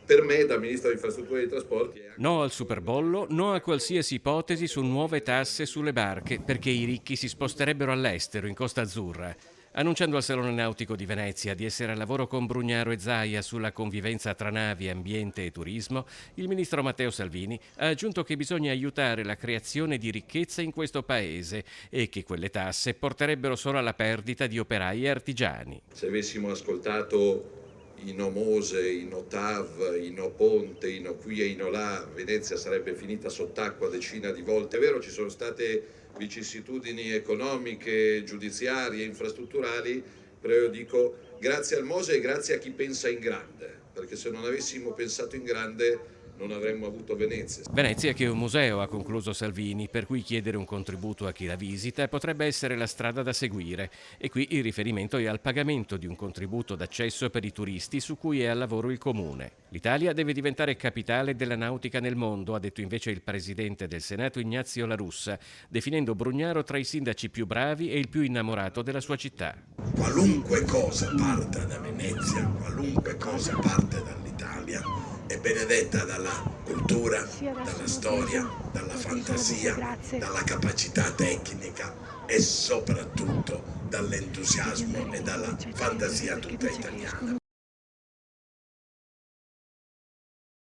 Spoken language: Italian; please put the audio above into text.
Per me, da Ministro di Infrastrutture e dei Trasporti, No al superbollo, no a qualsiasi ipotesi su nuove tasse sulle barche, perché i ricchi si sposterebbero all'estero, in Costa Azzurra. Annunciando al Salone Nautico di Venezia di essere al lavoro con Brugnaro e Zaia sulla convivenza tra navi, ambiente e turismo, il ministro Matteo Salvini ha aggiunto che bisogna aiutare la creazione di ricchezza in questo paese e che quelle tasse porterebbero solo alla perdita di operai e artigiani. se avessimo ascoltato i no Mose, i no TAV, i no Ponte, i no qui e i no là, Venezia sarebbe finita sott'acqua decina di volte. È vero, ci sono state vicissitudini economiche, giudiziarie, infrastrutturali, però io dico grazie al Mose e grazie a chi pensa in grande, perché se non avessimo pensato in grande non avremmo avuto Venezia. Venezia che è un museo, ha concluso Salvini, per cui chiedere un contributo a chi la visita potrebbe essere la strada da seguire. E qui il riferimento è al pagamento di un contributo d'accesso per i turisti su cui è al lavoro il Comune. L'Italia deve diventare capitale della nautica nel mondo, ha detto invece il presidente del Senato Ignazio La Russa, definendo Brugnaro tra i sindaci più bravi e il più innamorato della sua città. Qualunque cosa parta da Venezia, qualunque cosa parte dall'Italia, è benedetta dalla cultura, dalla storia, dalla fantasia, dalla capacità tecnica e soprattutto dall'entusiasmo e dalla fantasia tutta italiana.